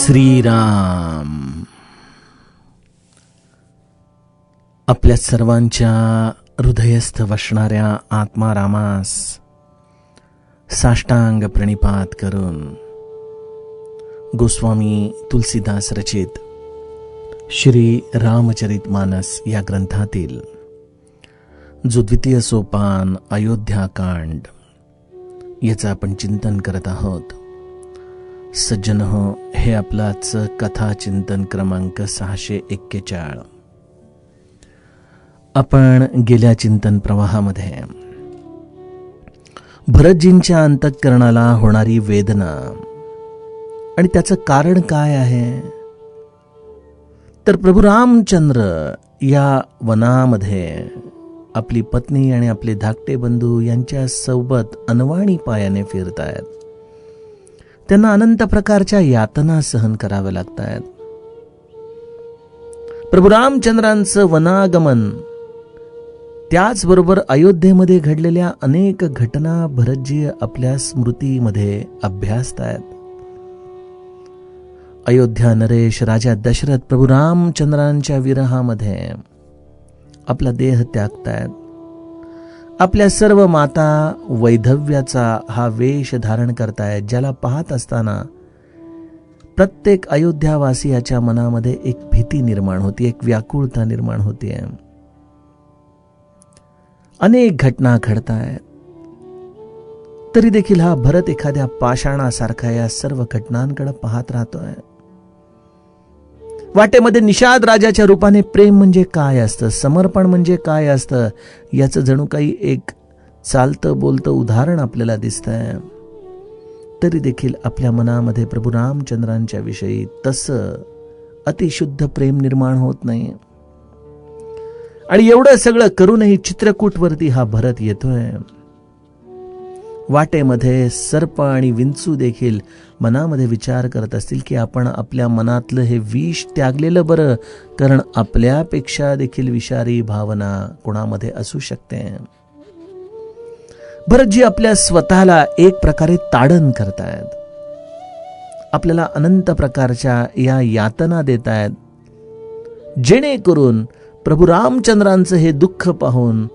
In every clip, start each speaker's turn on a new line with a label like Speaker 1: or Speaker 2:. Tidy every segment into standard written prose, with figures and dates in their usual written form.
Speaker 1: श्रीराम. आपल्या सर्वांच्या हृदयस्थ वसणाऱ्या आत्मारामास साष्टांग प्रणिपात करून गोस्वामी तुलसीदास रचित श्री रामचरितमानस या ग्रंथातील जो द्वितीय सोपान अयोध्याकांड याचं आपण चिंतन करत आहोत. सज्जन हो, हे आपलाच कथा चिंतन क्रमांक 641. आपण गेल्या चिंतन प्रवाहामध्ये भरतजींच्या अंतःकरणाला होणारी वेदना आणि त्याचं कारण काय आहे, तर प्रभू रामचंद्र या वनामध्ये आपली पत्नी आणि आपले धाकटे बंधू यांच्या सोबत अनवाणी पायाने फिरतायत. त्यांना अनंत प्रकारच्या यातना सहन कराव्या लागतात. प्रभू रामचंद्रांचं वनागमन, त्याचबरोबर अयोध्येमध्ये घडलेल्या अनेक घटना भरतजी आपल्या स्मृतीमध्ये अभ्यासतायत. अयोध्या नरेश राजा दशरथ प्रभू रामचंद्रांच्या विरहामध्ये आपला देह त्यागतायत. आपल्या सर्व माता वैधव्याचा हा वेश धारण करतायत, ज्याला पाहत असताना प्रत्येक अयोध्यावासियाच्या मनामध्ये एक भीती निर्माण होती, एक व्याकुळता निर्माण होतीये. अनेक घटना घडतायत, तरी देखील हा भरत एखाद्या पाषाणासारखा या सर्व घटनांकडे पाहत राहतोय. वाटेमध्ये निषाद राजाच्या रूपाने प्रेम म्हणजे काय असतं, समर्पण म्हणजे काय असतं, याचं जणू काही एक चालतं बोलतं उदाहरण आपल्याला दिसतंय. तरी देखील आपल्या मनामध्ये प्रभू रामचंद्रांच्या विषयी तसं अतिशुद्ध प्रेम निर्माण होत नाही. आणि एवढं सगळं करूनही चित्रकूटवरती हा भरत येतोय. वाटेमध्ये सर्प आणि विंचू देखील मनामध्ये विचार करत असतील की आपण आपल्या मनातलं हे विष त्यागलेलं बरं, कारण आपल्यापेक्षा देखील विषारी भावना कोणामध्ये असू शकते. भरतजी आपल्या स्वतःला एक प्रकारे ताडण करतायत, आपल्याला अनंत प्रकारच्या या यातना देतायत, जेणेकरून प्रभू रामचंद्रांचं हे दुःख पाहून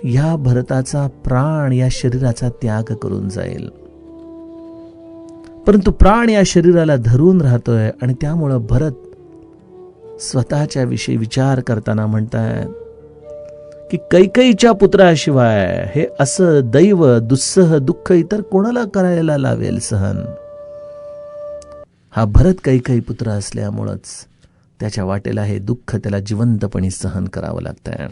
Speaker 1: या भरताचा प्राण या शरीराचा त्याग करून जाईल. परंतु प्राण या शरीराला धरून राहतोय आणि त्यामुळं भरत स्वतःच्या विषयी विचार करताना म्हणतायत की कैकेयीच्या पुत्राशिवाय हे असं दैव दुस्सह दुःख इतर कोणाला करायला लावेल सहन. हा भरत कैकेयी पुत्र असल्यामुळंच त्याच्या वाटेला हे दुःख त्याला जिवंतपणे सहन करावं लागतंय.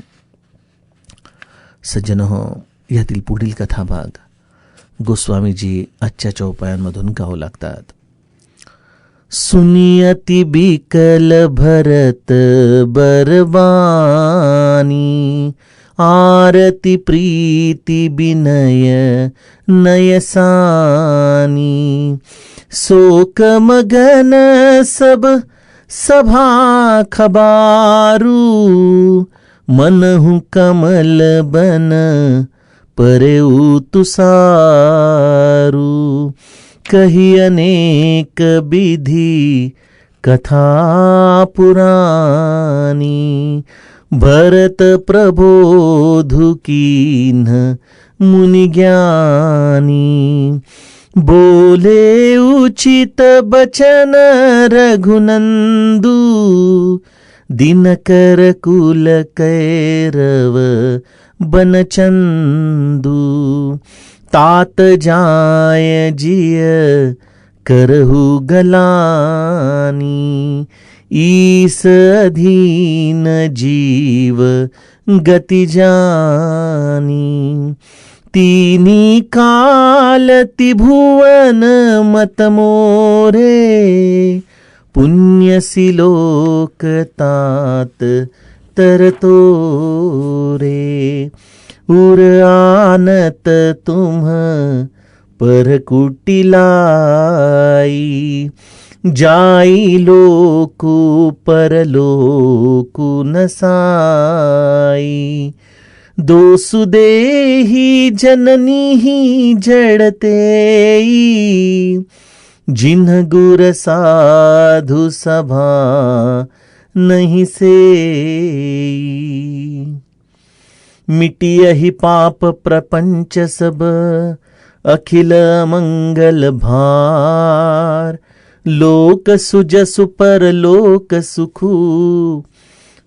Speaker 1: सज्जन हो, यातील पुढील कथाभाग गोस्वामीजी आजच्या चौपायांमधून गाऊ लागतात. सुनियति बिकल भरत बरबानी, आरती प्रीति विनय नयसानी, शोक मगन सब सभा खबारू, मनहु कमल बन परेउ तुसारू, कही अनेक विधि कथा पुरानी, भरत प्रबोधु कीन्ह मुनि ज्ञानी, बोले उचित बचन रघुनंदू, दिनकर कुल कैरव बनचंदू, तात जाय जिय करहु गलानी, ईस अधीन जीव गति जानी, तीनी काल त्रिभुवन मत मोरे, पुण्य सिलोक तात तरतो रे, उर आनत तुम पर कुटिलाई, जाई लोकु परलोकु नसाई, दोसुदेही जननी जड़तेई, जिन्ह गुर साधु सभा नहीं से, मिटियहि पाप प्रपंच सब अखिल मंगल भार। लोक सुजसु पर लोक सुखु,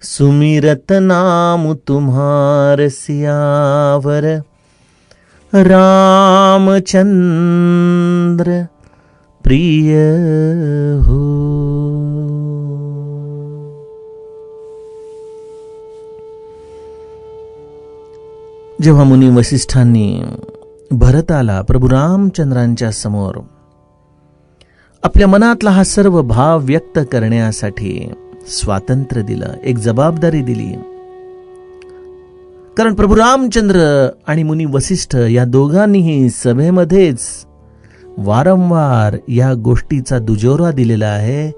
Speaker 1: सुमिरत नाम तुम्हार सियावर। रामचंद्र प्रिय हो। जेव्हा मुनी वसिष्ठांनी भरताला प्रभू रामचंद्रांच्या समोर आपल्या मनातला हा सर्व भाव व्यक्त करण्यासाठी स्वातंत्र्य दिलं, एक जबाबदारी दिली, कारण प्रभू रामचंद्र आणि मुनी वसिष्ठ या दोघांनीही सभेमध्येच वारंवार या गोष्टीचा दुजोरा दिलेला आहे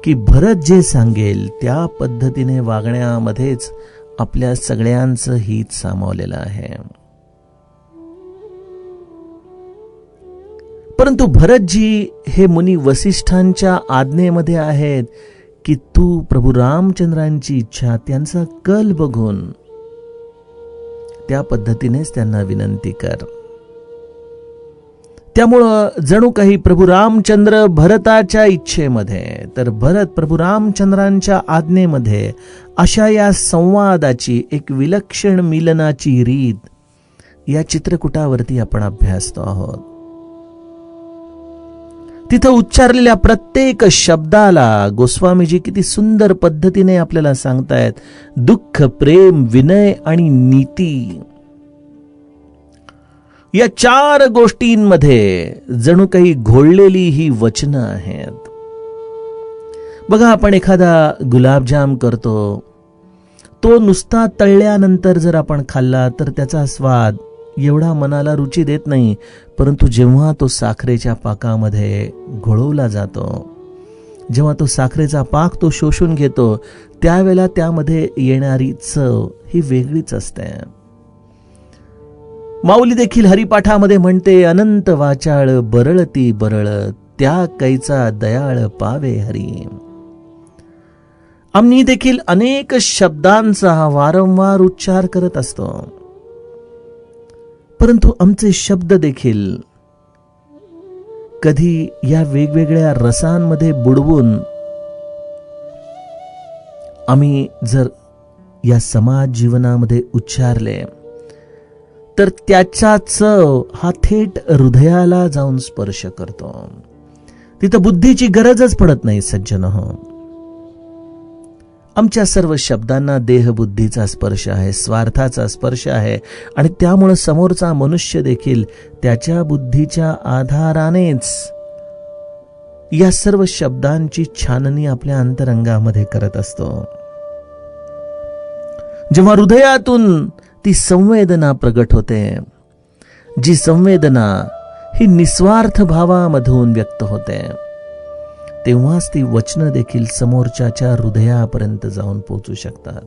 Speaker 1: की भरत जे सांगेल त्या पद्धतीने वागण्यामध्येच आपल्या सगळ्यांचं हित सामावलेलं आहे. परंतु भरतजी हे मुनी वसिष्ठांच्या आज्ञेमध्ये आहेत की तू प्रभू रामचंद्रांची इच्छा, त्यांचा कल बघून त्या पद्धतीनेच त्यांना विनंती कर. त्यामुळं जणू काही प्रभू रामचंद्र भरताच्या इच्छेमध्ये तर भरत प्रभू रामचंद्रांच्या आज्ञेमध्ये अशा या संवादाची एक विलक्षण मिलनाची रीत या चित्रकूटावरती आपण अभ्यासतो आहोत. तिथं उच्चारलेल्या प्रत्येक शब्दाला गोस्वामीजी किती सुंदर पद्धतीने आपल्याला सांगतायत. दुःख, प्रेम, विनय आणि नीती या 4 गोष्टींमध्ये जणू काही घोळलेली ही वचनं आहेत. बघा, आपण एखादा गुलाबजाम करतो, तो नुसता तळल्यानंतर जर आपण खाल्ला तर त्याचा स्वाद एवढा मनाला रुची देत नाही. परंतु जेव्हा तो साखरेच्या पाकामध्ये घोळवला जातो, जेव्हा तो साखरेचा पाक तो शोषून घेतो, त्यावेळेला त्यामध्ये येणारी चव ही वेगळीच असते. माऊली देखील हरिपाठामध्ये म्हणते, अनंत वाचाळ बरळती बरळ, त्या कैचा दयाळ पावे हरी. आम्ही देखील अनेक शब्दांचा वारंवार उच्चार करत असतो, परंतु आमचे शब्द देखील कधी या वेगवेगळ्या रसांमध्ये बुडवून आम्ही जर या समाज जीवनामध्ये उच्चारले तर त्याचा चव हा थेट हृदयाला जाऊन स्पर्श करतो. तिथं बुद्धीची गरजच पडत नाही. सज्जनहो, आमच्या सर्व शब्दांना देहबुद्धीचा स्पर्श आहे, स्वार्थाचा स्पर्श आहे, आणि त्यामुळे समोरचा मनुष्य देखील त्याच्या बुद्धीच्या आधारानेच या सर्व शब्दांची छाननी आपल्या अंतरंगामध्ये करत असतो. जेव्हा हृदयातून ती संवेदना प्रगट होते, जी संवेदना ही निस्वार्थ भावामधून व्यक्त होते, तेव्हाच ती वचनं देखील समोरच्याच्या हृदयापर्यंत जाऊन पोहोचू शकतात.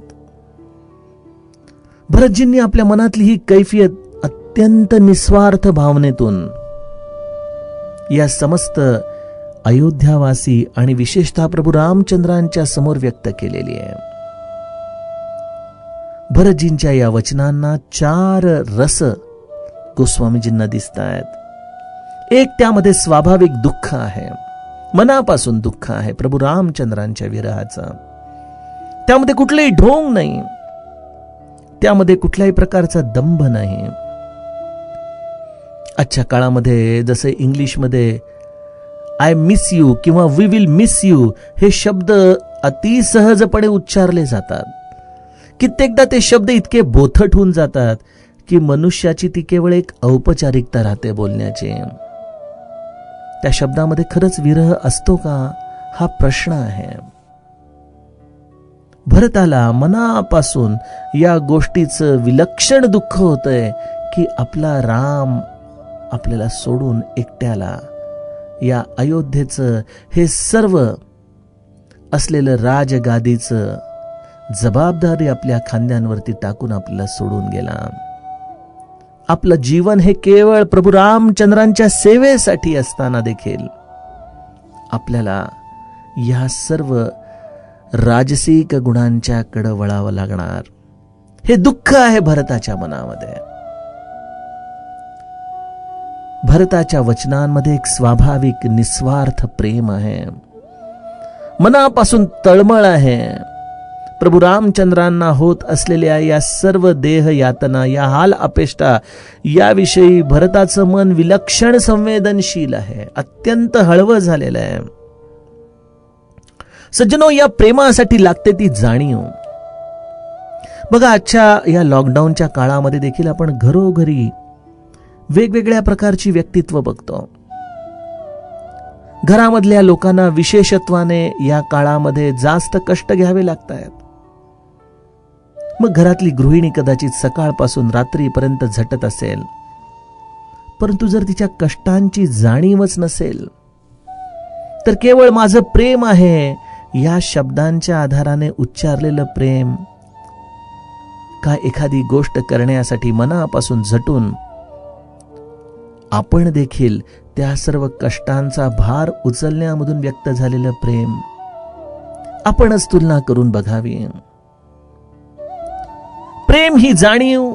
Speaker 1: भरतजींनी आपल्या मनातली ही कैफियत अत्यंत निस्वार्थ भावनेतून या समस्त अयोध्यावासी आणि विशेषतः प्रभू रामचंद्रांच्या समोर व्यक्त केलेली आहे. भरतजींच्या या वचनांना 4 रस गोस्वामीजींना दिसत आहेत. एक, त्यामध्ये स्वाभाविक दुःख आहे, मनापासून दुःख आहे प्रभू रामचंद्रांच्या विरहाचं. त्यामध्ये कुठलेही ढोंग नाही, त्यामध्ये कुठल्याही प्रकारचा दंभ नाही. आजच्या काळामध्ये जसे इंग्लिशमध्ये आय मिस यू किंवा वी विल मिस यू हे शब्द अति सहजपणे उच्चारले जातात. कित्येकदा ते शब्द इतके बोथट होऊन जातात की मनुष्याची ती केवळ एक औपचारिकता राहते बोलण्याची. त्या शब्दामध्ये खरंच विरह असतो का, हा प्रश्न आहे. भरताला मनापासून या गोष्टीचं विलक्षण दुःख होतंय की आपला राम आपल्याला सोडून एकट्याला या अयोध्येचं हे सर्व असलेलं राजगादीचं जबाबदारी आपल्या खांद्यांवरती टाकून आपल्याला सोडून गेला. आपलं जीवन हे केवळ प्रभू रामचंद्रांच्या सेवेसाठी असताना देखील आपल्याला या सर्व राजसिक गुणांच्याकडे वळावं लागणार. हे दुःख आहे भरताच्या मनामध्ये. भरताच्या वचनांमध्ये एक स्वाभाविक निस्वार्थ प्रेम आहे, मनापासून तळमळ आहे. प्रभू रामचंद्रांना होत असलेल्या या सर्व देह यातना, या हाल अपेष्टा याविषयी भरताचं मन विलक्षण संवेदनशील आहे, अत्यंत हळवं झालेलं आहे. सज्जनो, या प्रेमासाठी लागते ती जाणीव. बघा, आजच्या या लॉकडाऊनच्या काळामध्ये देखील आपण घरोघरी वेगवेगळ्या प्रकारची व्यक्तित्व बघतो. घरामधल्या लोकांना विशेषत्वाने या काळामध्ये जास्त कष्ट घ्यावे लागत आहेत. मग घरातली गृहिणी कदाचित सकाळपासून रात्रीपर्यंत झटत असेल, परंतु जर तिच्या कष्टांची जाणीवच नसेल, तर केवळ माझं प्रेम आहे या शब्दांच्या आधाराने उच्चारलेलं प्रेम का एखादी गोष्ट करण्यासाठी मनापासून झटून आपण देखील त्या सर्व कष्टांचा भार उचलण्यामधून व्यक्त झालेलं प्रेम आपणच तुलना करून बघावी. प्रेम ही जाणीव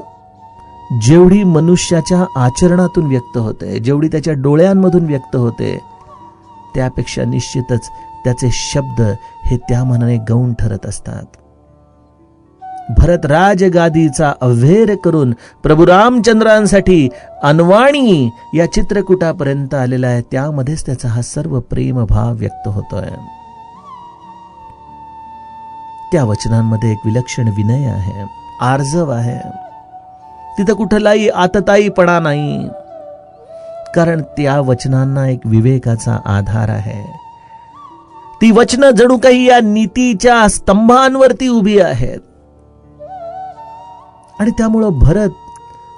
Speaker 1: जेवढी मनुष्याच्या आचरणातून व्यक्त होते, जेवढी त्याच्या डोळ्यांमधून व्यक्त होते, त्यापेक्षा निश्चितच त्याचे शब्द हे त्या मनाने गौण ठरत असतात. भरत राजगादीचा अव्हेर करून प्रभू रामचंद्रांसाठी अनवाणी या चित्रकूटापर्यंत आलेला आहे. त्यामध्येच त्याचा हा सर्व प्रेमभाव व्यक्त होतोय. त्या वचनांमध्ये एक विलक्षण विनय आहे, आर्जव आहे. तिथं कुठलाही आतताईपणा नाही, कारण त्या वचनांना एक विवेकाचा आधार आहे. ती वचनं जणू काही या नीतीच्या स्तंभांवरती उभी आहेत. आणि त्यामुळं भरत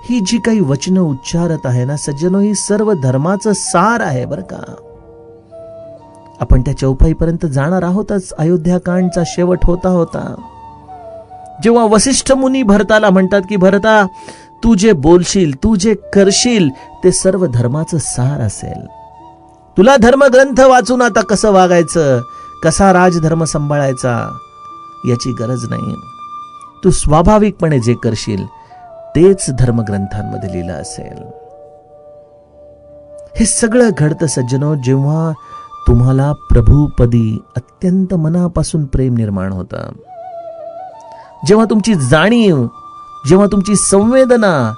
Speaker 1: ही जी काही वचनं उच्चारत आहे ना सज्जनो, ही सर्व धर्माचं सार आहे बरं का. आपण त्या चौपाईपर्यंत जाणार आहोतच. अयोध्याकांडचा शेवट होता होता जेव्हा वसिष्ठ मुनी भरताला म्हणतात की भरता, तू जे बोलशील, तू जे करशील ते सर्व धर्माचं सार असेल. तुला धर्मग्रंथ वाचून आता कसं वागायचं, कसा राजधर्म सांभाळायचा याची गरज नाही. तू स्वाभाविकपणे जे करशील तेच धर्मग्रंथांमध्ये लिहिलं असेल. हे सगळं घडतं सज्जनो जेव्हा तुम्हाला प्रभूपदी अत्यंत मनापासून प्रेम निर्माण होतं, जेव्हा तुमची जाणीव, जेव्हा तुमची संवेदना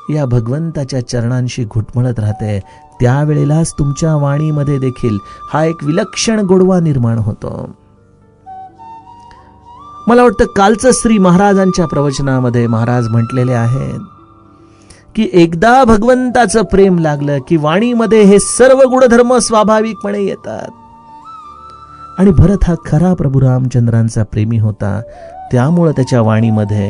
Speaker 1: या भगवंताच्या चरणांशी घुटमळत राहते, त्यावेळेलाच तुमच्या वाणीमध्ये देखील हा एक विलक्षण गोडवा निर्माण होतो. मला वाटतं कालचं श्री महाराजांच्या प्रवचनामध्ये महाराज म्हटलेले आहेत की एकदा भगवंताचं प्रेम लागलं की वाणीमध्ये हे सर्व गुणधर्म स्वाभाविकपणे येतात. आणि भरत हा खरा प्रभू रामचंद्रांचा प्रेमी होता, त्यामुळे त्याच्या वाणीमध्ये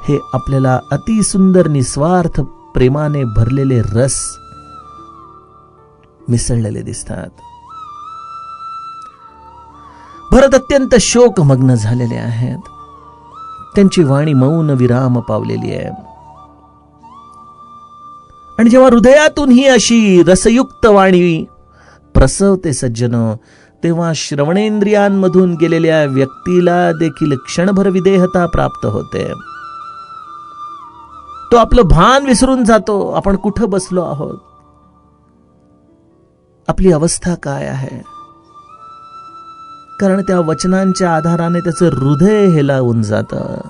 Speaker 1: हे आपल्याला अतिसुंदर निस्वार्थ प्रेमाने भरलेले रस मिसळलेले दिसतात. भरत अत्यंत शोकमग्न झालेले आहेत. त्यांची वाणी मौन विराम पावलेली आहे. आणि जेव्हा हृदयातून ही अशी रसयुक्त वाणी प्रसवते सज्जनो, तेव्हा श्रवणेंद्रियांमधून गेलेल्या व्यक्तीला देखील क्षणभर विदेहता प्राप्त होते. तो आपलं भान विसरून जातो. आपण कुठं बसलो आहोत, आपली अवस्था काय आहे, कारण त्या वचनांच्या आधाराने त्याचं हृदय हेलावून जातं.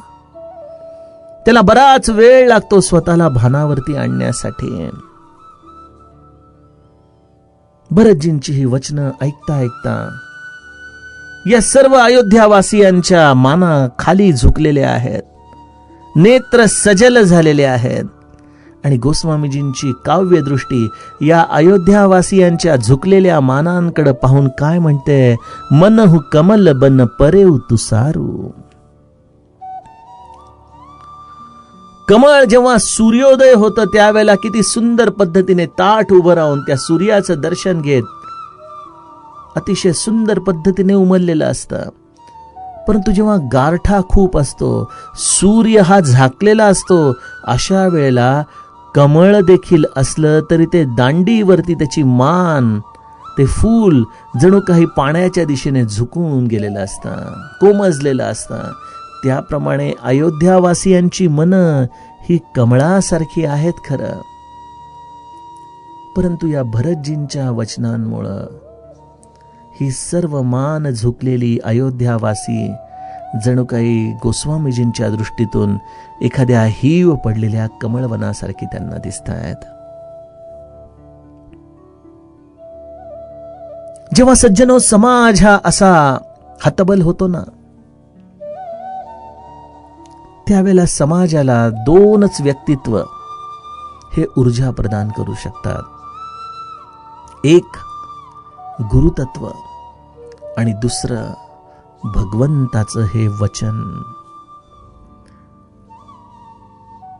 Speaker 1: त्याला बराच वेळ लागतो स्वतःला भानावरती आणण्यासाठी. भरतजींची ही वचनं ऐकता ऐकता या सर्व अयोध्यावासियांच्या माना खाली झुकलेले आहेत, नेत्र सजल झालेले आहेत. आणि गोस्वामीजींची काव्यदृष्टी या अयोध्यावासियांच्या झुकलेल्या मानांकडे पाहून काय म्हणते, मनहु कमल बन परेउ तुसारू. कमळ जेव्हा सूर्योदय होतं त्यावेळेला किती सुंदर पद्धतीने ताठ उभं राहून त्या सूर्याचं दर्शन घेत अतिशय सुंदर पद्धतीने उमललेलं असतं. परंतु जेव्हा गारठा खूप असतो, सूर्य हा झाकलेला असतो, अशा वेळेला कमळ देखील असलं तरी ते दांडीवरती त्याची मान, ते फूल जणू काही पाण्याच्या दिशेने झुकून गेलेलं असतं, कोमजलेलं असतं. त्याप्रमाणे अयोध्यावासियांची मनं ही कमळासारखी आहेत खरं, परंतु या भरतजींच्या वचनांमुळं ही सर्व मान झुकलेली अयोध्यावासी जणू काही गोस्वामीजींच्या दृष्टीतून एखाद्या हीव पडलेल्या कमळवनासारखी त्यांना दिसतायत. जेव्हा सज्जनो समाज हा असा हतबल होतो ना, त्यावेळेला समाजाला दोनच व्यक्तित्व हे ऊर्जा प्रदान करू शकतात. एक गुरुतत्व आणि दुसरं भगवंताचं हे वचन.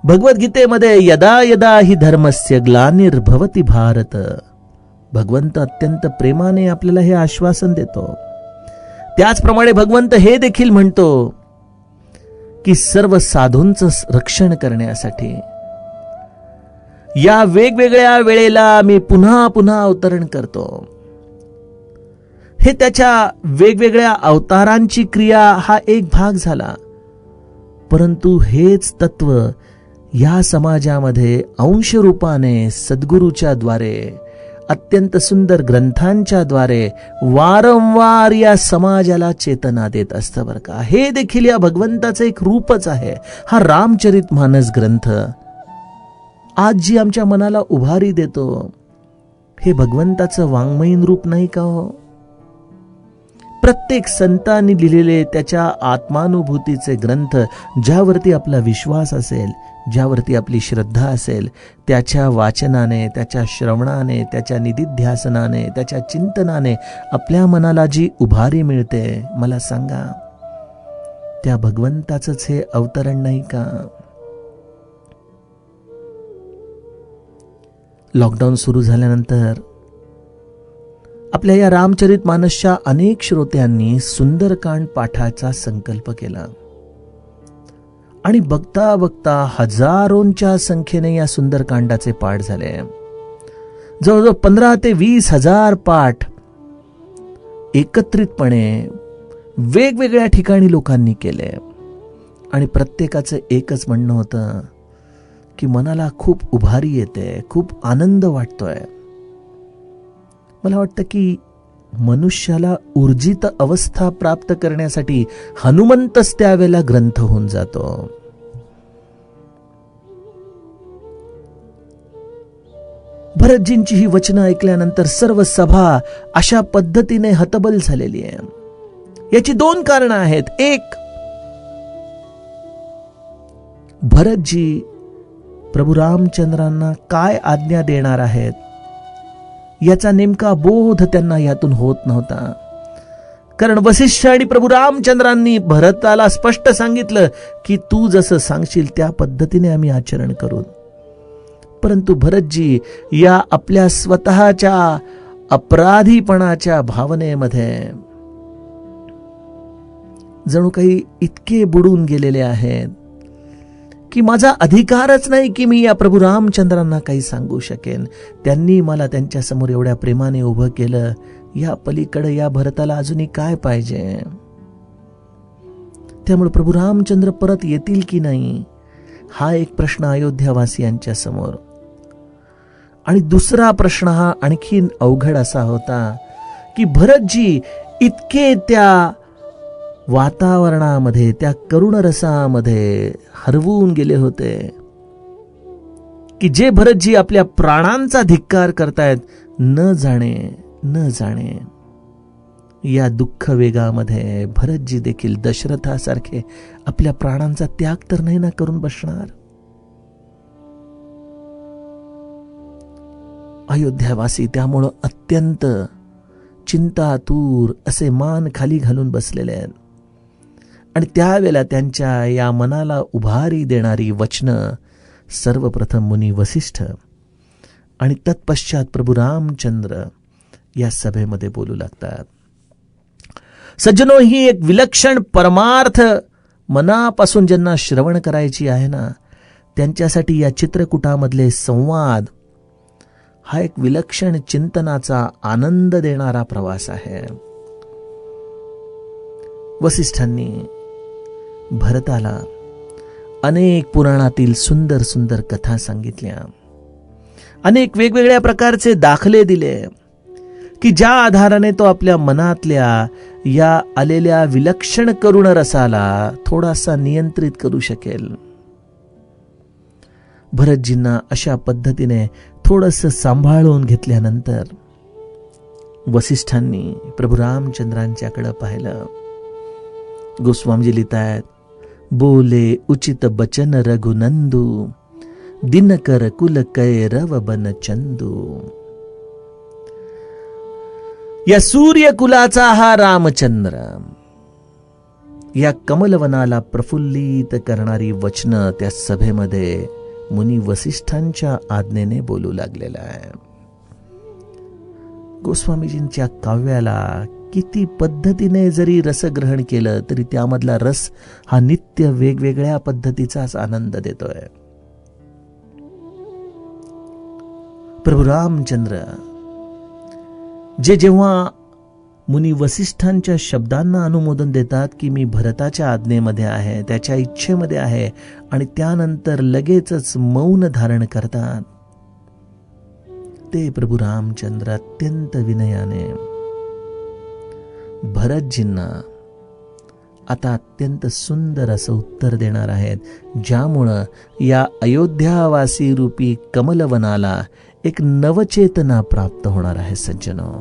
Speaker 1: भगवद्गीतेमध्ये यदा यदा हि धर्मस्य ग्लानिर्भवति भारत, भगवंत अत्यंत प्रेमाने आपल्याला हे आश्वासन देतो. त्याचप्रमाणे भगवंत हे देखील म्हणतो की सर्व साधूंचं रक्षण करण्यासाठी या वेगवेगळ्या वेळेला मी पुन्हा पुन्हा अवतरण करतो. हे त्याच्या वेगवेगळ्या अवतारांची क्रिया हा एक भाग झाला, परंतु हेच तत्व या समाजामध्ये अंश रूपाने सद्गुरूच्या द्वारे, अत्यंत सुंदर ग्रंथांच्या द्वारे वारंवार या समाजाला चेतना देत असतं बरं का. हे देखील या भगवंताचं एक रूपच आहे. हा रामचरितमानस ग्रंथ आज जी आमच्या मनाला उभारी देतो, हे भगवंताचं वाङ्मयीन रूप नाही का हो? प्रत्येक संतांनी लिहिलेले त्याच्या आत्मानुभूतीचे ग्रंथ, ज्यावरती आपला विश्वास असेल, ज्यावरती आपली श्रद्धा असेल, त्याच्या वाचनाने, त्याच्या श्रवणाने, त्याच्या निदिध्यासनाने, त्याच्या चिंतनाने आपल्या मनाला जी उभारी मिळते, मला सांगा, त्या भगवंताचंच हे अवतरण नाही का? लॉकडाऊन सुरू झाल्यानंतर आपल्या या रामचरितमानसच्या अनेक श्रोत्यांनी सुंदरकांड पाठाचा संकल्प केला आणि बघता बघता हजारोंच्या संख्येने या सुंदरकांडाचे पाठ झाले. जवळजवळ 15 ते 20 हजार पाठ एकत्रितपणे वेगवेगळ्या ठिकाणी लोकांनी केले आणि प्रत्येकाचं एकच म्हणणं होतं की मनाला खूप उभारी येते, खूप आनंद वाटतोय. मला वाटतं की मनुष्याला ऊर्जित अवस्था प्राप्त करण्यासाठी हनुमंतच त्यावेळेला ग्रंथ होऊन जातो. भरतजींची ही वचनं ऐकल्यानंतर सर्व सभा अशा पद्धतीने हतबल झालेली आहे. याची 2 कारणं आहेत. एक, भरतजी प्रभू रामचंद्रांना काय आज्ञा देणार आहेत याचा नेमका बोध त्यांना यातून होत नव्हता. कारण वसिष्ठ आणि प्रभू रामचंद्रांनी भरताला स्पष्ट सांगितलं की तू जसं सांगशील त्या पद्धतीने आम्ही आचरण करू. परंतु भरतजी या आपल्या स्वतःच्या अपराधीपणाच्या भावनेमध्ये जणू काही इतके बुडून गेलेले आहेत की माझा अधिकारच नाही की मी या प्रभू रामचंद्रांना काही सांगू शकेन. त्यांनी मला त्यांच्या समोर एवढ्या प्रेमाने उभं केलं, या पलीकडे या भरताला अजूनही काय पाहिजे? त्यामुळे प्रभू रामचंद्र परत येतील की नाही हा एक प्रश्न अयोध्यावासियांच्या समोर. आणि दुसरा प्रश्न हा आणखीन अवघड असा होता की भरतजी इतके त्या वातावरणामध्ये, त्या करुण रसामध्ये हरवून गेले होते की जे भरतजी आपल्या प्राणांचा धिक्कार करतायत, न जाणे या दुःख वेगामध्ये भरतजी देखील दशरथासारखे आपल्या प्राणांचा त्याग तर नाही ना करून बसणार. अयोध्यावासी त्यामुळं अत्यंत चिंतातूर असे मान खाली घालून बसलेले आहेत. आणि त्यावेळेला त्यांच्या या मनाला उभारी देणारी वचनं सर्वप्रथम मुनी वसिष्ठ आणि तत्पश्चात प्रभू रामचंद्र या सभेमध्ये बोलू लागतात. सज्जनो, ही एक विलक्षण परमार्थ मनापासून ज्यांना श्रवण करायची आहे ना, त्यांच्यासाठी या चित्रकूटामधले संवाद हा एक विलक्षण चिंतनाचा आनंद देणारा प्रवास आहे. वसिष्ठांनी भरताला अनेक पुराणातील सुंदर सुंदर कथा सांगितल्या, अनेक वेगवेगळ्या प्रकारचे दाखले दिले की ज्या आधाराने तो आपल्या मनातल्या या आलेल्या विलक्षण करुण रसाला थोडासा नियंत्रित करू शकेल. भरतजींना अशा पद्धतीने थोडंसं सांभाळून घेतल्यानंतर वसिष्ठांनी प्रभू रामचंद्रांच्याकडे पाहिलं. गोस्वामीजी लिहितायत, बोले उचित बचन रघुनंदू, दिनकर कुल कैरव बन चंदू. या सूर्यकुलाचा हा रामचंद्र, या कमलवनाला प्रफुल्लित करणारी वचनं त्या सभेमध्ये मुनी वसिष्ठांच्या आज्ञेने बोलू लागलेला आहे. गोस्वामीजींच्या काव्याला किती पद्धतीने जरी रसग्रहण केलं तरी त्यामधला रस हा नित्य वेगवेगळ्या पद्धतीचाच आनंद देतोय. प्रभू रामचंद्र जेव्हा मुनी वसिष्ठांच्या शब्दांना अनुमोदन देतात की मी भरताच्या आज्ञेमध्ये आहे, त्याच्या इच्छेमध्ये आहे, आणि त्यानंतर लगेचच मौन धारण करतात, ते प्रभू रामचंद्र अत्यंत विनयाने भरतजींना आता अत्यंत सुंदर असं उत्तर देणार आहेत, ज्यामुळं या अयोध्यावासी रूपी कमलवनाला एक नवचेतना प्राप्त होणार आहे. सज्जनो,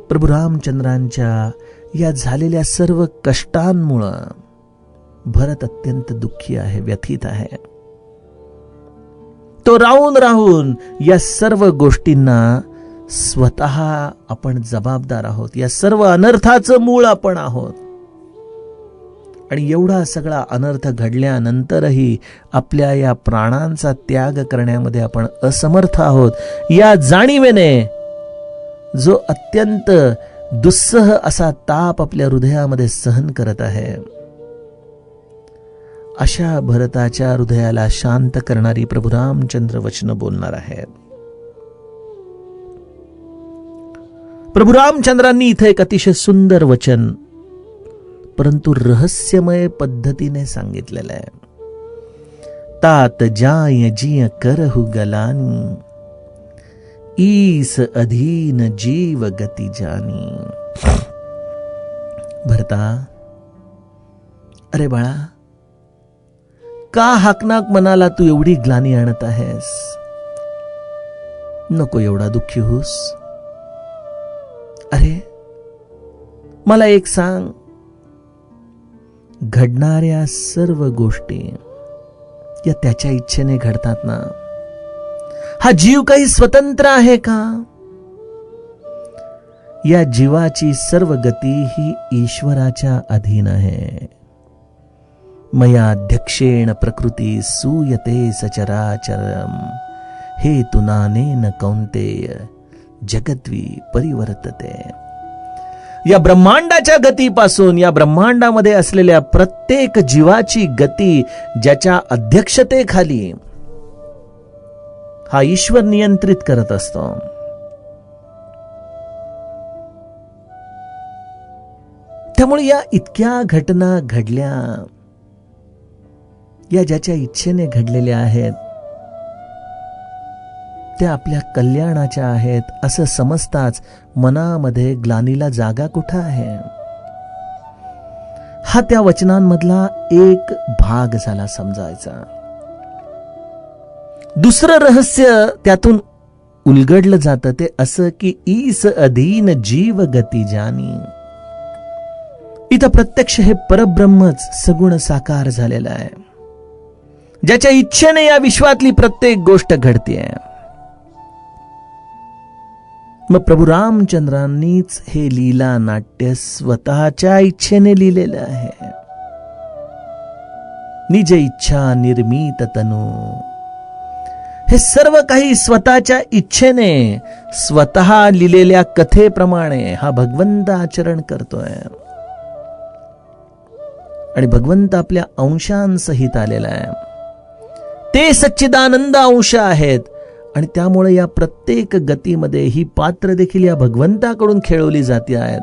Speaker 1: प्रभू रामचंद्रांच्या या झालेल्या सर्व कष्टांमुळं भरत अत्यंत दुःखी आहे, व्यथित आहे. तो राहून राहून या सर्व गोष्टींना स्वतः आपण जबाबदार आहोत, या सर्व अनर्थाचं मूळ आपण आहोत, आणि एवढा सगळा अनर्थ घडल्यानंतरही आपल्या या प्राणांचा त्याग करण्यामध्ये आपण असमर्थ आहोत, या जाणीवेने जो अत्यंत दुस्सह असा ताप आपल्या हृदयामध्ये सहन करत आहे, अशा भरताच्या हृदयाला शांत करणारी प्रभू रामचंद्र वचनं बोलणार आहेत. प्रभू रामचंद्रांनी इथे एक अतिशय सुंदर वचन परंतु रहस्यमय पद्धतीने सांगितलेलं आहे. तात जाय जिय करहु गलानी, ईस अधीन जीव गती जानी. भरता, अरे बाळा, का हाकनाक मनाला तू एवढी ग्लानी आणत आहेस? नको एवढा दुःखी होस. अरे मला एक सांग, घडणाऱ्या सर्व गोष्टी या त्याच्या इच्छेने घडतात ना? हा जीव काही स्वतंत्र आहे का? या जीवाची सर्व गती ही ईश्वराच्या अधीन आहे. मया अध्यक्षेण प्रकृती सूयते सचराचरम, हे तुनानेन कौंतेय जगद्वी परिवर्तते. या ब्रह्मांडाच्या गतीपासून, या ब्रह्मांडामध्ये असलेल्या प्रत्येक जीवाची गती ज्याच्या अध्यक्षतेखाली हा ईश्वर नियंत्रित करत असतो. त्यामुळे या इतक्या घटना घडल्या, या ज्याच्या इच्छेने घडलेल्या आहेत, त्या आपल्या कल्याणाच्या आहेत असं समजताच मनामध्ये ग्लानीला जागा कुठं आहे? हा त्या वचनांमधला एक भाग झाला समजायचा. दुसरं रहस्य त्यातून उलगडलं जातं ते असं की ईस अधीन जीव गती जानी. इथं प्रत्यक्ष हे परब्रह्मच सगुण साकार झालेलं आहे, ज्याच्या इच्छेने या विश्वातली प्रत्येक गोष्ट घडतेय. मग प्रभू रामचंद्रांनीच हे लीला नाट्य स्वतःच्या इच्छेने लिहिलेलं आहे. निज इच्छा निर्मित तनु, हे सर्व काही स्वतःच्या इच्छेने स्वतः लिहिलेल्या कथेप्रमाणे हा भगवंत आचरण करतोय. आणि भगवंत आपल्या अंशांसहित आलेला आहे. ते सच्चिदानंद अंश आहेत. आणि त्यामुळे या प्रत्येक गतीमध्ये ही पात्र देखील या भगवंताकडून खेळवली जाते आहेत.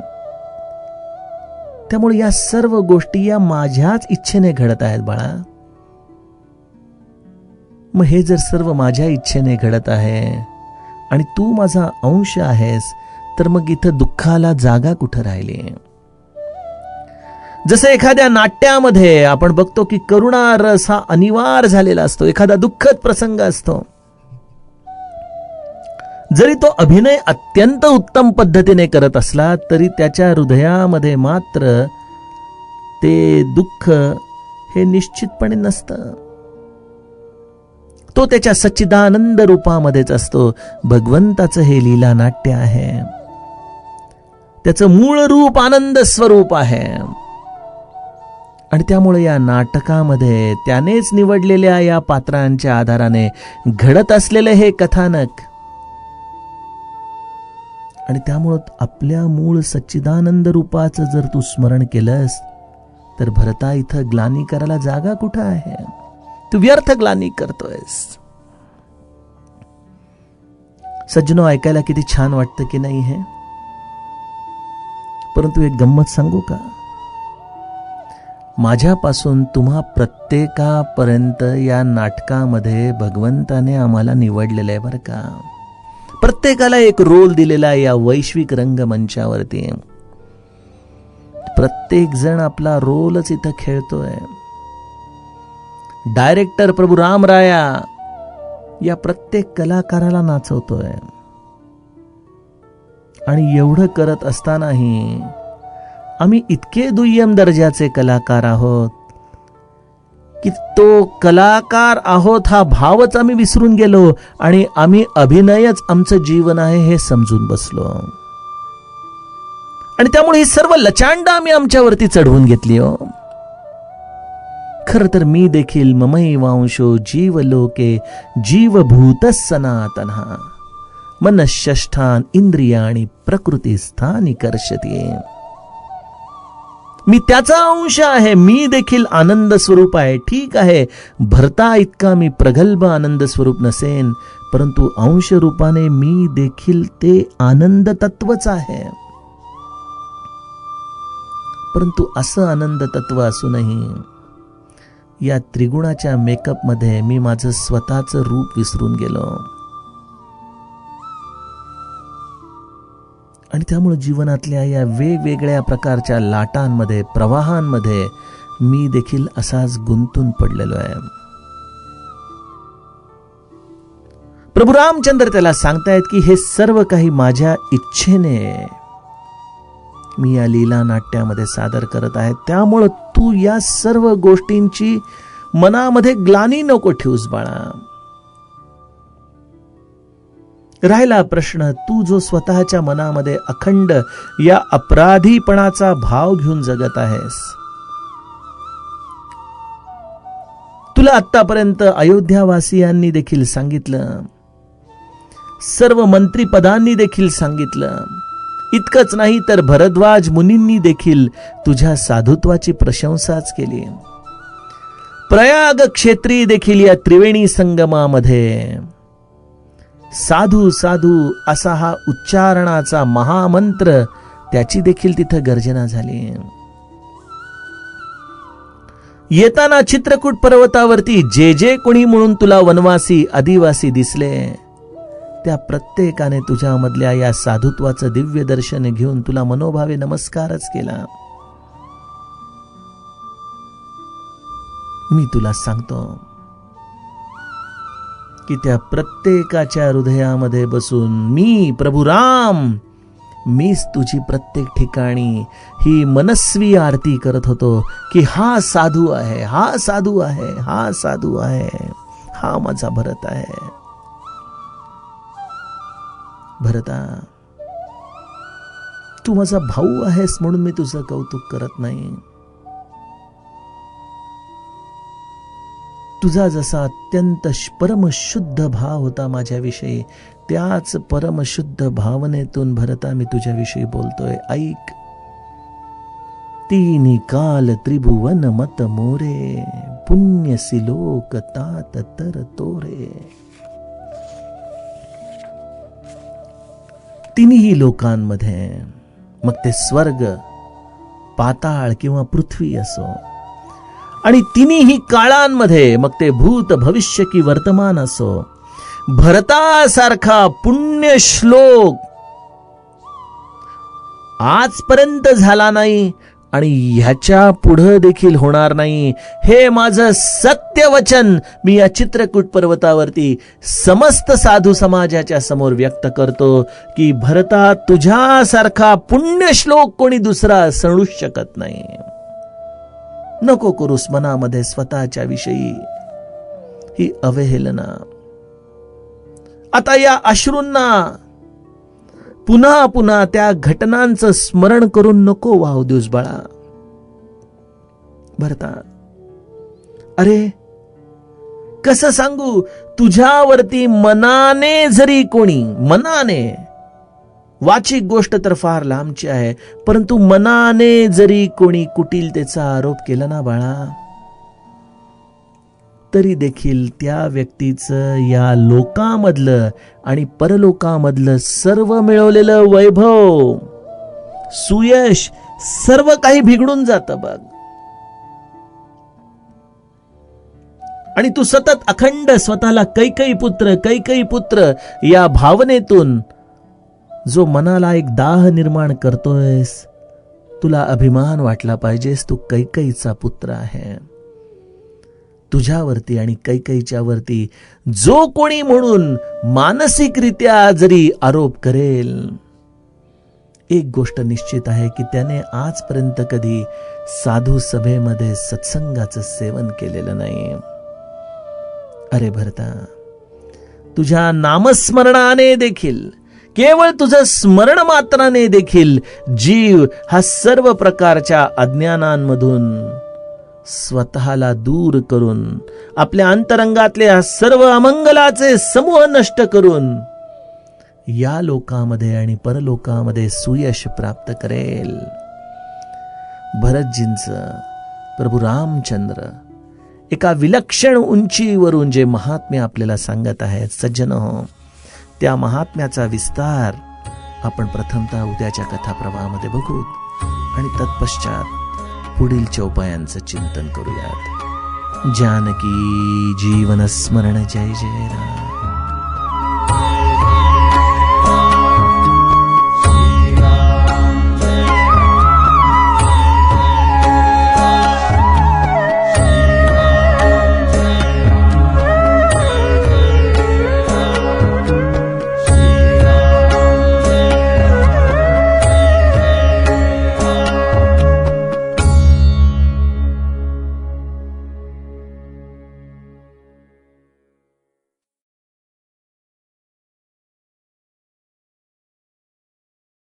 Speaker 1: त्यामुळे या सर्व गोष्टी या माझ्याच इच्छेने घडत आहेत बाळा. मग हे जर सर्व माझ्या इच्छेने घडत आहे आणि तू माझा अंश आहेस, तर मग इथं दुःखाला जागा कुठं राहिली? जसं एखाद्या नाट्यामध्ये आपण बघतो की करुणा रस हा अनिवार्य झालेला असतो. एखादा दुःखद प्रसंग असतो, जरी तो अभिनय अत्यंत उत्तम पद्धतीने करत असला तरी त्याच्या हृदयामध्ये मात्र ते दुःख हे निश्चितपणे नसतं. तो त्याच्या सच्चिदानंद रूपामध्येच असतो. भगवंताचं हे लीला नाट्य आहे. त्याचं मूळ रूप आनंद स्वरूप आहे. आणि त्यामुळे या नाटकामध्ये त्यानेच निवडलेल्या या पात्रांच्या आधाराने घडत असलेले हे कथानक, आणि त्यामुळं आपल्या मूळ सच्चिदानंद रूपाचं जर तू स्मरण केलंस तर भरता इथं ग्लानी करायला जागा कुठं आहे? तू व्यर्थ ग्लानी करतोयस. सज्जनो, ऐकायला किती छान वाटतं की नाही हे? परंतु एक गंमत सांगू का? माझ्यापासून तुम्हा प्रत्येकापर्यंत या नाटकामध्ये भगवंताने आम्हाला निवडलेलं आहे बरं का. प्रत्येकाला एक रोल दिलेला आहे या वैश्विक रंगमंचावरती. प्रत्येक जण आपला रोलच इथं खेळतोय. डायरेक्टर प्रभू रामराया या प्रत्येक कलाकाराला नाचवतोय. आणि एवढं करत असतानाही आम्ही इतके दुय्यम दर्जाचे कलाकार आहोत की तो कलाकार आहोत हा भावच आम्ही विसरून गेलो आणि आम्ही अभिनयच आमचं जीवन आहे हे समजून बसलो. आणि त्यामुळे ही सर्व लचांड आम्ही आमच्यावरती चढवून घेतली हो. खर तर मी देखील ममैवांशो जीवलोके जीवभूत सनातनः मनःषष्ठान इंद्रियाणि प्रकृतिस्थानि कर्षति. मी त्याचा अंश आहे. मी देखील आनंद स्वरूप आहे. ठीक आहे, भरता इतका मी प्रगल्भ आनंद स्वरूप नसेन, परंतु अंश रूपाने मी देखील ते आनंद तत्वच आहे. परंतु असं आनंद तत्व असूनही या त्रिगुणाच्या मेकअप मध्ये मी माझं स्वतःचं रूप विसरून गेलो. आणि त्यामुळे जीवनातल्या या वेगवेगळ्या प्रकारच्या लाटांमध्ये, प्रवाहांमध्ये मी देखील असाच गुंतून पडलेलो आहे. प्रभू रामचंद्र त्याला सांगतायत की हे सर्व काही माझ्या इच्छेने मी या लीला नाट्यामध्ये सादर करत आहे. त्यामुळं तू या सर्व गोष्टींची मनामध्ये ग्लानी नको ठेवूस बाळा. राहिला प्रश्न, तू जो स्वतःच्या मनामध्ये अखंड या अपराधीपणाचा भाव घेऊन जगत आहेस, तुला आतापर्यंत अयोध्यावासियांनी देखील सांगितलं, सर्व मंत्रीपदांनी देखील सांगितलं, इतकंच नाही तर भरद्वाज मुनींनी देखील तुझ्या साधुत्वाची प्रशंसाच केली. प्रयाग क्षेत्री देखील या त्रिवेणी संगमामध्ये साधू साधू असा हा उच्चारणाचा महामंत्र त्याची देखील तिथं गर्जना झाली. येताना चित्रकूट पर्वतावरती जे जे कोणी म्हणून तुला वनवासी आदिवासी दिसले, त्या प्रत्येकाने तुझ्यामधल्या या साधुत्वाचं दिव्य दर्शन घेऊन तुला मनोभावे नमस्कारच केला. मी तुला सांगतो की त्या प्रत्येकाच्या हृदयामध्ये बसून मी प्रभू राम, मीच तुझी प्रत्येक ठिकाणी ही मनस्वी आरती करत होतो की हा साधू आहे, हा साधू आहे, हा साधू आहे, हा माझा भरत आहे. भरता, तू माझा भाऊ आहेस म्हणून मी तुझं कौतुक करत नाही. तुझा जसा अत्यंत परमशुद्ध भाव होता माझ्याविषयी, त्याच परमशुद्ध भावनेतून भरता मी तुझ्याविषयी बोलतोय. ऐक, तिन्ही काल त्रिभुवन मत मोरे, पुण्य सिलोक तात तर तोरे. तिन्ही लोकांमध्ये, मग ते स्वर्ग, पाताळ किंवा पृथ्वी असो, आणि तिन्ही काळांमध्ये, मग ते भूत, भविष्य की वर्तमान असो, भरतासारखा पुण्य श्लोक आजपर्यंत झाला नाही आणि ह्याच्या पुढे देखील होणार नाही. हे माझं सत्य वचन मी या चित्रकूट पर्वतावरती समस्त साधू समाजाच्या समोर व्यक्त करतो की भरता, तुझ्यासारखा पुण्य श्लोक कोणी दुसरा सणूच शकत नाही. नको करूस मनामध्ये स्वतःच्या विषयी ही अवहेलना. आता या अश्रूंना पुन्हा पुन्हा त्या घटनांचं स्मरण करून नको वाहू देऊस बाळा. भरता, अरे कसं सांगू, तुझ्यावरती मनाने जरी कोणी, मनाने, वाचिक गोष्ट तर फार लांबची आहे, परंतु मनाने जरी कोणी कुटिलतेचा आरोप केला ना बाळा, तरी देखील त्या व्यक्तीचं या लोकामधलं आणि परलोकामधलं सर्व मिळवलेलं वैभव, सुयश, सर्व काही बिघडून जातं बघ. आणि तू सतत अखंड स्वतःला कैकई पुत्र या भावनेतून जो मनाला एक दाह निर्माण करतोयस, तुला अभिमान वाटला पाहिजेस, तू कैकईचा पुत्र आहे. तुझ्यावरती आणि कैकईच्या वरती जो कोणी म्हणून मानसिकरित्या जरी आरोप करेल, एक गोष्ट निश्चित आहे की त्याने आजपर्यंत कधी साधू सभेमध्ये सत्संगाचं सेवन केलेलं नाही. अरे भरता, तुझ्या नामस्मरणाने देखील, केवळ तुझं स्मरण मात्राने देखील जीव हा सर्व प्रकारच्या अज्ञानांमधून स्वतःला दूर करून, आपल्या अंतरंगातले सर्व अमंगलाचे समूह नष्ट करून या लोकामध्ये आणि परलोकामध्ये सुयश प्राप्त करेल. भरतजींचं प्रभू रामचंद्र एका विलक्षण उंचीवरून जे महात्म्य आपल्याला सांगत आहेत, सज्जनो, त्या महात्म्याचा विस्तार आपण प्रथमतः उद्याच्या कथाप्रवाहामध्ये बघू आणि तत्पश्चात पुढीलच्या उपायांचं चिंतन करूयात. जानकी जीवन स्मरण. जय जय राम.